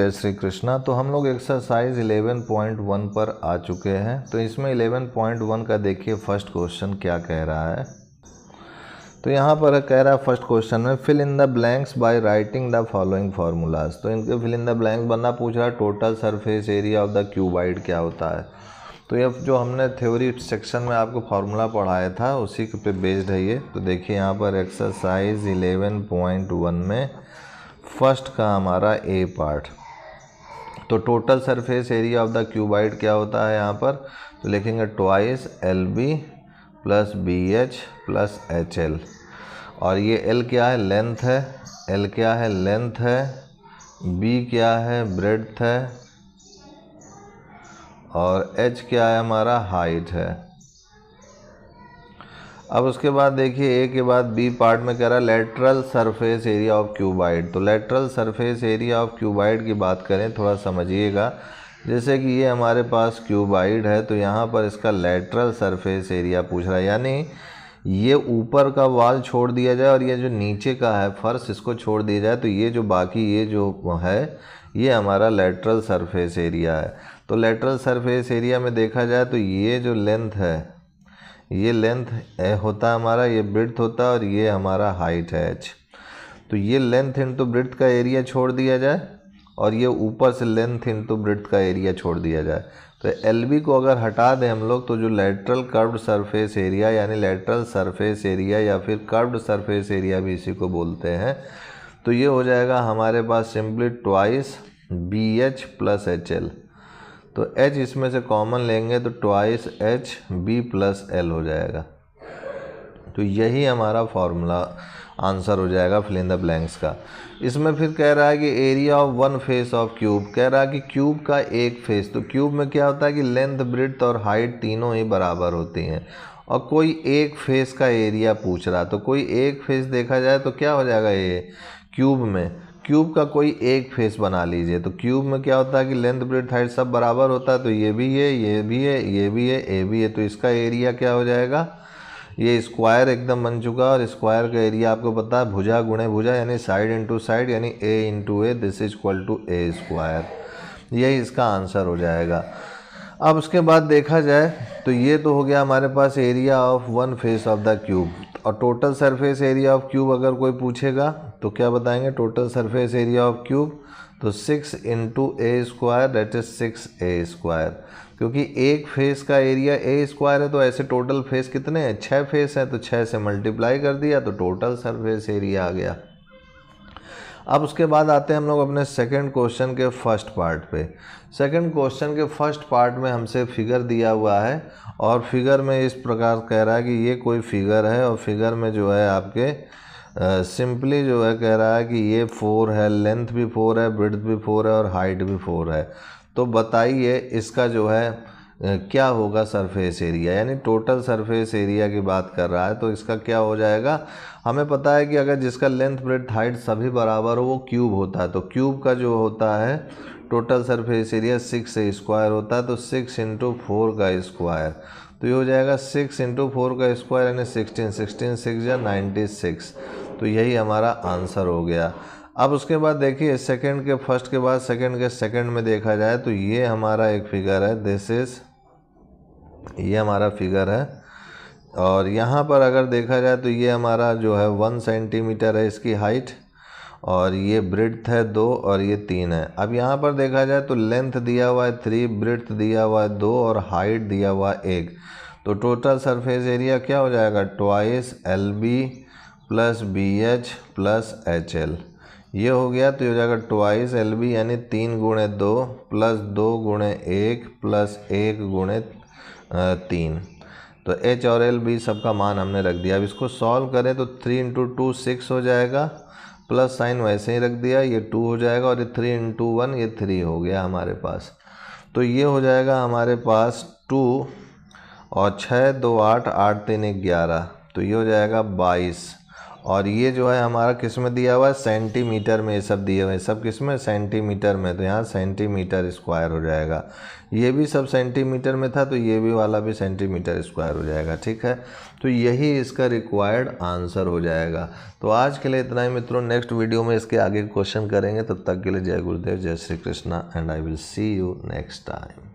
जय श्री कृष्णा। तो हम लोग एक्सरसाइज 11.1 पर आ चुके हैं। तो इसमें 11.1 का देखिए फर्स्ट क्वेश्चन क्या कह रहा है। तो यहाँ पर कह रहा है फर्स्ट क्वेश्चन में fill in the blanks by writing the following formulas. तो इनके फिल इन द ब्लैंक्स बनना पूछ रहा है। Total surface area of the cuboid क्या होता है। तो ये जो हमने थ्योरी सेक्शन में आपको फार्मूला पढ़ाया था उसी पे बेस्ड है ये। तो देखिए यहाँ पर एक्सरसाइज 11.1 में फर्स्ट का हमारा ए पार्ट। तो total surface area of the cuboid क्या होता है यहाँ पर। तो लिखेंगे twice LB plus BH plus HL। और ये L क्या है, लेंथ है। L क्या है, लेंथ है। B क्या है, ब्रेड्थ है। और H क्या है, हमारा हाइट है। अब उसके बाद देखिए ए के बाद बी पार्ट में कह रहा है lateral surface area of cuboid. तो lateral surface area of cuboid की बात करें, थोड़ा समझिएगा। जैसे कि ये हमारे पास क्यूबाइड है तो यहाँ पर इसका लेटरल सरफेस एरिया पूछ रहा है, यानी ये ऊपर का वाल छोड़ दिया जाए और ये जो नीचे का है फर्श इसको छोड़ दिया जाए, तो ये जो बाकी ये जो है ये हमारा लेटरल सरफेस एरिया है। तो लेटरल सरफेस एरिया में देखा जाए तो ये जो लेंथ है ये लेंथ होता है हमारा, ये ब्रेड्थ होता है और ये हमारा हाइट है H। तो ये लेंथ इंटू ब्रेड्थ का एरिया छोड़ दिया जाए और ये ऊपर से लेंथ इंटू ब्रेड्थ का एरिया छोड़ दिया जाए। तो LB को अगर हटा दें हम लोग तो जो लेटरल कर्व्ड सरफेस एरिया यानी लेटरल सरफेस एरिया या फिर कर्व्ड सरफेस एरिया भी इसी को बोलते हैं, तो ये हो जाएगा हमारे पास simply twice BH plus HL। तो H इसमें से कॉमन लेंगे तो ट्वाइस HB प्लस L हो जाएगा। तो यही हमारा फॉर्मूला आंसर हो जाएगा फिल इन द ब्लैंक्स का। इसमें फिर कह रहा है कि area of one face of cube, कह रहा है कि क्यूब का एक फेस। तो क्यूब में क्या होता है कि लेंथ ब्रेड्थ और हाइट तीनों ही बराबर होती हैं और कोई एक फेस का एरिया पूछ रहा। तो कोई एक फेस देखा जाए तो क्या हो जाएगा, ये क्यूब में क्यूब का कोई एक फेस बना लीजिए। तो क्यूब में क्या होता है कि लेंथ ब्रेड्थ हाइट सब बराबर होता है। तो ये भी है, ये भी है, ये भी है, ये भी है। तो इसका एरिया क्या हो जाएगा, ये स्क्वायर एकदम बन चुका है। और स्क्वायर का एरिया आपको पता है भुजा गुणे भुजा यानी साइड इंटू साइड यानी A into A, this is equal to A square. यही इसका आंसर हो जाएगा। अब उसके बाद देखा जाए तो ये तो हो गया हमारे पास area of one face of the cube. और total surface area of cube अगर कोई पूछेगा तो क्या बताएंगे, total surface area of cube तो 6 into A square that is 6A square. क्योंकि एक फेस का एरिया A स्क्वायर है तो ऐसे टोटल फेस कितने हैं, 6 फेस हैं। तो 6 से मल्टीप्लाई कर दिया तो टोटल सरफेस एरिया आ गया। अब उसके बाद आते हैं हम लोग अपने सेकंड क्वेश्चन के फर्स्ट पार्ट पे। सेकंड क्वेश्चन के फर्स्ट पार्ट में हमसे फिगर दिया हुआ है और फिगर में इस प्रकार कह रहा है कि ये कोई फिगर है और फिगर में जो है आपके सिंपली जो है कह रहा है कि ये 4 है, लेंथ भी 4 है, ब्रेड्थ भी 4 है और हाइट भी 4 है। तो बताइए इसका जो है क्या होगा सरफेस एरिया, यानी टोटल सरफेस एरिया की बात कर रहा है। तो इसका क्या हो जाएगा, हमें पता है कि अगर जिसका लेंथ ब्रेड्थ हाइट सभी बराबर हो वो क्यूब होता है। तो क्यूब का जो होता है total surface area 6A square होता है। तो 6 इंटू 4 का स्क्वायर, तो ये हो जाएगा 6 इंटू 4 का स्क्वायर यानी 16, 16 6 या 96। तो यही हमारा आंसर हो गया। अब उसके बाद देखिए सेकंड के फर्स्ट के बाद सेकंड के सेकंड में देखा जाए तो ये हमारा एक फिगर है, दिस इज ये हमारा फिगर है। और यहाँ पर अगर देखा जाए तो ये हमारा जो है 1 सेंटीमीटर है इसकी हाइट और ये ब्रेड्थ है 2 और ये 3 है। अब यहाँ पर देखा जाए तो लेंथ दिया हुआ है 3, ब्रेड्थ दिया हुआ है 2 और हाइट दिया हुआ है 1। तो टोटल सरफेस एरिया क्या हो जाएगा, twice LB plus BH plus HL। ये हो गया तो ये हो जाएगा ट्वाइस LB यानी 3 गुणे 2 प्लस 2 गुणे 1 प्लस 1 गुणे 3। तो H और LB सबका मान हमने रख दिया। अब इसको सॉल्व करें तो 3 इंटू 2 6 हो जाएगा, प्लस साइन वैसे ही रख दिया, ये 2 हो जाएगा और ये 3 इंटू 1 ये 3 हो गया हमारे पास। तो ये हो जाएगा हमारे पास 2 और 6 2 8 8 3 11, तो ये हो जाएगा 22 और ये जो है हमारा किस में दिया हुआ है, सेंटीमीटर में ये सब दिए हुए हैं, सब किस में, सेंटीमीटर में। तो यहाँ सेंटीमीटर स्क्वायर हो जाएगा। ये भी सब सेंटीमीटर में था तो ये भी वाला भी सेंटीमीटर स्क्वायर हो जाएगा। ठीक है, तो यही इसका रिक्वायर्ड आंसर हो जाएगा। तो आज के लिए इतना ही मित्रों, नेक्स्ट वीडियो में इसके आगे क्वेश्चन करेंगे। तब तक के लिए जय गुरुदेव, जय Shri Krishna, and I will see you next time.